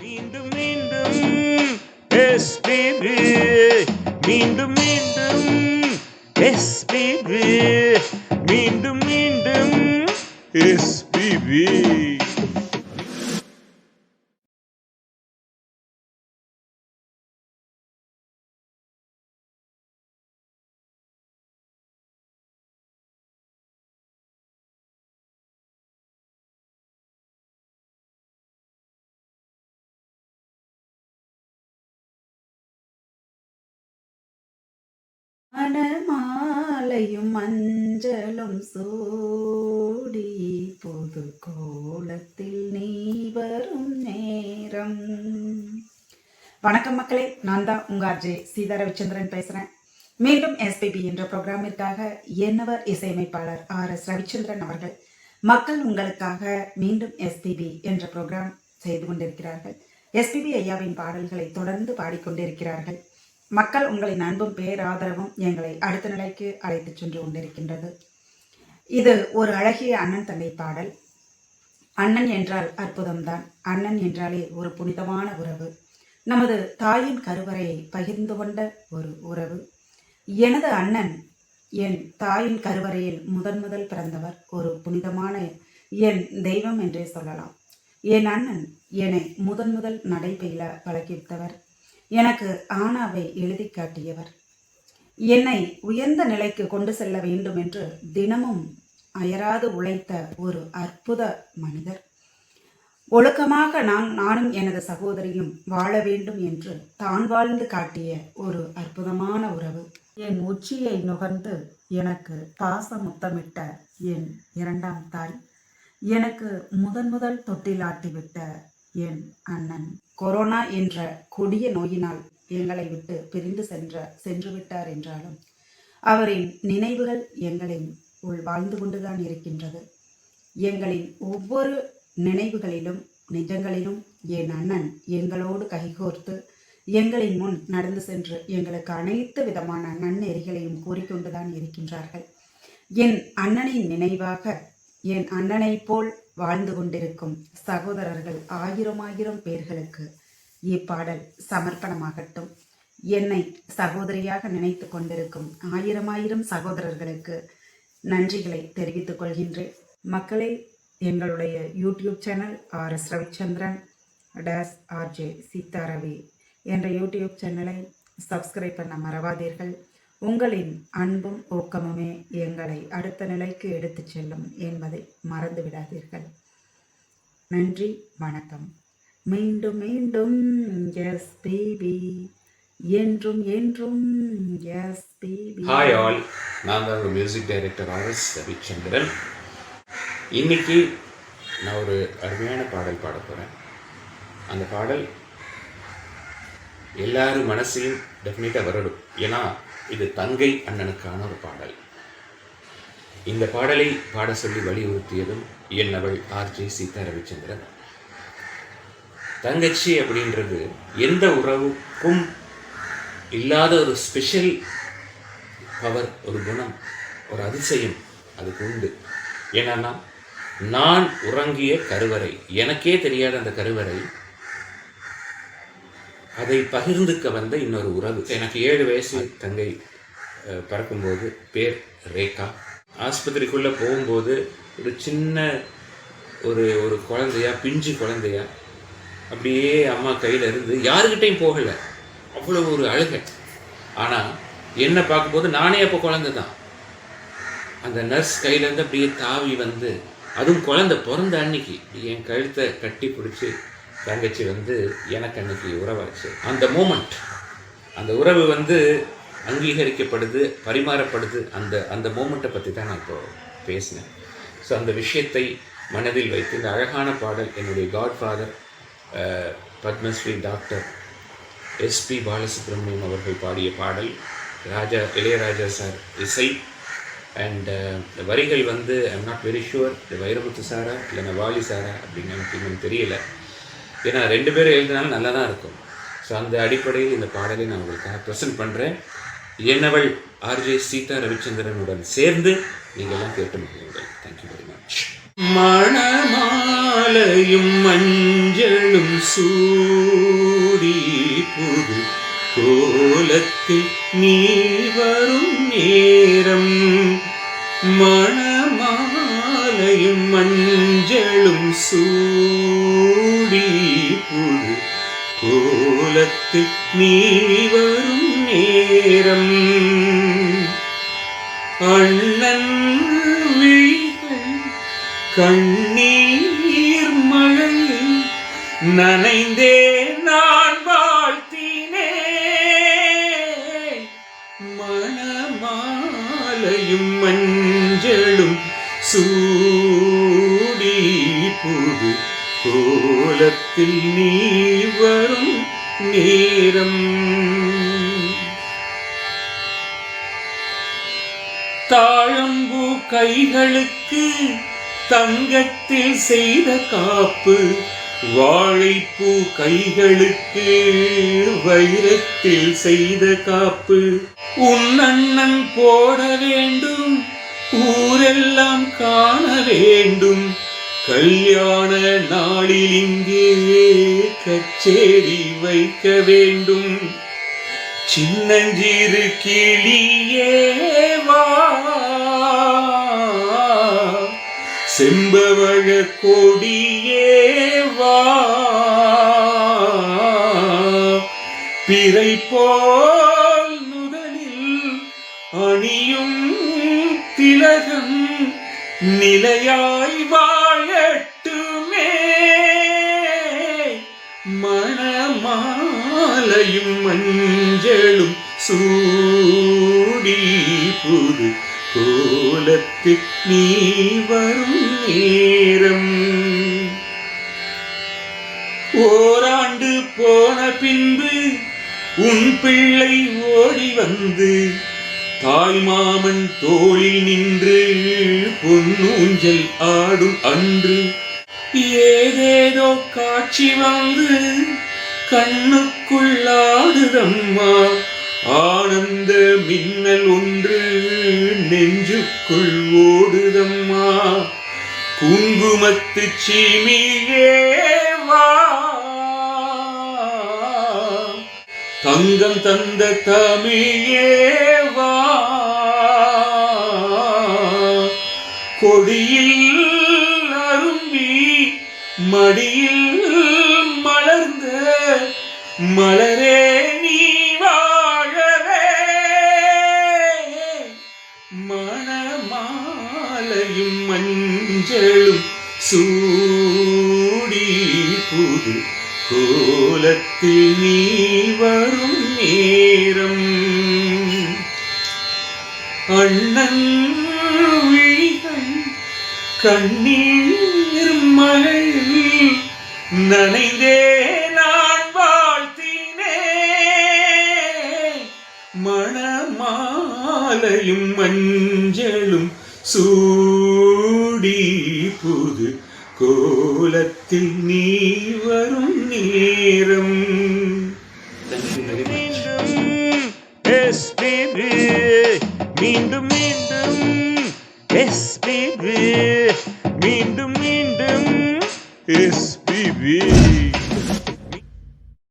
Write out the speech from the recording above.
மீண்டும் மீண்டும் எஸ்பிபி, மீண்டும் மீண்டும் எஸ்பிபி, மீண்டும் மீண்டும் எஸ்பிபி. மணமாலையும் மஞ்சளும் சூடி பொது கோலத்தில் நீ வரும் நேரம். வணக்கம் மக்களே, நான் தான் உங்க ஆர்ஜே சீதா ரவிச்சந்திரன் பேசுறேன். மீண்டும் எஸ்பிபி என்ற ப்ரோக்ராமிற்காக என்னவர் இசையமைப்பாளர் RS ரவிச்சந்திரன் அவர்கள் மக்கள் உங்களுக்காக மீண்டும் எஸ்பிபி என்ற ப்ரோக்ராம் செய்து கொண்டிருக்கிறார்கள். எஸ்பிபி ஐயாவின் பாடல்களை தொடர்ந்து பாடிக்கொண்டிருக்கிறார்கள். மக்கள் உங்களின் அன்பும் பேராதரவும் எங்களை அடுத்த நிலைக்கு அழைத்து சென்று கொண்டிருக்கின்றது. இது ஒரு அழகிய அண்ணன் தங்கை பாடல். அண்ணன் என்றால் அற்புதம்தான். அண்ணன் என்றாலே ஒரு புனிதமான உறவு. நமது தாயின் கருவறையை பகிர்ந்து கொண்ட ஒரு உறவு. எனது அண்ணன் என் தாயின் கருவறையில் முதல் பிறந்தவர். ஒரு புனிதமான என் தெய்வம் என்றே சொல்லலாம். என் அண்ணன் என்னை முதல் நடைபெயில பழகிவிட்டவர். எனக்கு ஆனாவை எழுதி காட்டியவர். என்னை உயர்ந்த நிலைக்கு கொண்டு செல்ல வேண்டும் என்று தினமும் அயராது உழைத்த ஒரு அற்புத மனிதர். ஒழுக்கமாக நானும் எனது சகோதரியும் வாழ வேண்டும் என்று தான் வாழ்ந்து காட்டிய ஒரு அற்புதமான உறவு. என் உச்சியை நுகர்ந்து எனக்கு பாச முத்தமிட்ட என் இரண்டாம் தாய். எனக்கு முதல் தொட்டிலாட்டிவிட்ட என் அண்ணன். கொரோனா என்ற கொடிய நோயினால் எங்களை விட்டு பிரிந்து சென்று விட்டார் என்றாலும் அவரின் நினைவுகள் எங்களின் உள் வாழ்ந்து கொண்டுதான் இருக்கின்றது. எங்களின் ஒவ்வொரு நினைவுகளிலும் நிஜங்களிலும் என் அண்ணன் எங்களோடு கைகோர்த்து எங்களின் முன் நடந்து சென்று எங்களுக்கு அனைத்து விதமான நன்னெறிகளையும் கூறிக்கொண்டுதான் இருக்கின்றார்கள். என் அண்ணனின் நினைவாக என் அண்ணனை போல் வாழ்ந்து கொண்டிருக்கும் சகோதரர்கள் ஆயிரம் பேர்களுக்கு இப்பாடல் சமர்ப்பணமாகட்டும். என்னை சகோதரியாக நினைத்து கொண்டிருக்கும் ஆயிரம் சகோதரர்களுக்கு நன்றிகளை தெரிவித்துக் கொள்கின்றேன். மக்களே, எங்களுடைய YouTube channel RS Ravichandran -RJ Seetha Ravi என்ற யூடியூப் சேனலை சப்ஸ்கிரைப் பண்ண மறவாதீர்கள். உங்களின் அன்பும் ஊக்கமுமே எங்களை அடுத்த நிலைக்கு எடுத்து செல்லும் என்பதை மறந்து விடாதீர்கள். நன்றி, வணக்கம். மீண்டும் மீண்டும் எஸ்பிபி, என்றும் எஸ்பிபி. ஹாய் ஆல், நான் தான் ஒரு மியூசிக் டைரக்டர் RS ரவிச்சந்திரன். இன்னைக்கு நான் ஒரு அருமையான பாடல் பாட போகிறேன். அந்த பாடல் எல்லாரும் மனசையும் டெஃபினட்டாக வரடும். ஏன்னா இது தங்கை அண்ணனுக்கான ஒரு பாடல். இந்த பாடலை பாட சொல்லி வலியுறுத்தியதும் என்னவள் RJ சீதா ரவிச்சந்திரன். தங்கச்சி அப்படின்றது எந்த உறவுக்கும் இல்லாத ஒரு ஸ்பெஷல் பவர், ஒரு குணம், ஒரு அதிசயம் அதுக்கு உண்டு. ஏன்னா நான் உறங்கிய கருவறை, எனக்கே தெரியாத அந்த கருவறை, அதை பகிர்ந்துக்க வந்த இன்னொரு உறவு. எனக்கு 7 வயசு தங்கை பிறக்கும்போது பேர் ரேகா. ஆஸ்பத்திரிக்குள்ளே போகும்போது ஒரு சின்ன ஒரு குழந்தையா, பிஞ்சு குழந்தையா அப்படியே அம்மா கையில் இருந்து யாருக்கிட்டையும் போகலை. அவ்வளோ ஒரு அழுகை. ஆனால் என்னை பார்க்கும்போது நானே அப்போ குழந்தை தான். அந்த நர்ஸ் கையிலேருந்து அப்படியே தாவி வந்து, அதுவும் குழந்தை பிறந்த அன்னைக்கு என் கழுத்தை கட்டி பிடிச்சி தங்கச்சி வந்து எனக்கு அன்னைக்கு உறவாச்சு. அந்த மூமெண்ட், அந்த உறவு வந்து அங்கீகரிக்கப்படுது, பரிமாறப்படுது. அந்த மூமெண்ட்டை பற்றி தான் நான் இப்போ பேசினேன். ஸோ அந்த விஷயத்தை மனதில் வைத்து இந்த அழகான பாடல் என்னுடைய godfather Padmashri doctor SP Balasubramaniam அவர்கள் பாடிய பாடல். இளையராஜா சார் இசை. அண்ட் வரிகள் வந்து ஐம் நாட் வெரி ஷுவர் இது வைரமுத்து சாரா இல்லைன்னா வாலி சாரா அப்படின்னு எனக்கு இன்னும் தெரியல. ஏன்னா 2 பேரும் எழுதினாலும் நல்லா தான் இருக்கும். ஸோ அந்த அடிப்படையில் இந்த பாடலை நான் உங்களுக்காக ப்ரெசென்ட் பண்ணுறேன். என்னவள் RJ சீதா ரவிச்சந்திரனுடன் சேர்ந்து நீங்கள் எல்லாம் கேட்டு மகிழுங்கள். Thank you very much. மணமாலை மாலையும் மஞ்சளும் சூடி புது கோலத்தில் நீ வரும் நேரம் மணமாலையும் மஞ்சளும் சூடி புது கோலத்தில் நீ வரும் நேரம் அண்ணன் விழிகள் கண்ணீர் மழையில் நனைந்தே நான் வாழ்த்தினேன் மணமாலையும் மஞ்சளும் சூடி புது கோலத்தில் நீ வரும் நேரம் தாழம்பூ கைகளுக்கு தங்கத்தில் செய்த காப்பு வாழைப்பூ கைகளுக்கு வைரத்தில் செய்த காப்பு உன் அண்ணன் போட வேண்டும் ஊரெல்லாம் காண வேண்டும் கல்யாண நாளில் இங்கே கச்சேரி வைக்க வேண்டும் சின்னஞ்சிறு கிளியே வா செம்பவழ கொடியே வா பிறை போல் முதலில் அணியும் திலகம் நிலையாய் வாழட்டுமே மணமாலையும் மஞ்சளும் சூடி புது கோலத்தில் நீ வரும் நேரம் ஓராண்டு போன பின்பு உன் பிள்ளை ஓடி வந்து தாய் மாமன் தோளில் நின்று பொன்னூஞ்சல் ஆடும் அன்று ஏதேதோ காட்சி வந்து கண்ணுக்குள்ளாடுதம்மா ஆனந்த மின்னல் ஒன்று நெஞ்சுக்குள் ஓடுதம்மா குங்குமத்து சீமியே வா தங்கம் தந்த தமிழே வா கொடியில் அரும்பி மடியில் மலர்ந்த மலரே நீ வாழவே மணமாலையும் மஞ்சளும் சூடி புது கோலத்தில் நீ வரும் நேரம் அண்ணன் விழிகள் கண்ணீர் மழையில் நனைந்தே நான் வாழ்த்தினேன் மணமாலையும் மஞ்சளும் சூடி புது கோலத்தில் நீ வரும் நேரம் மீண்டும் மீண்டும்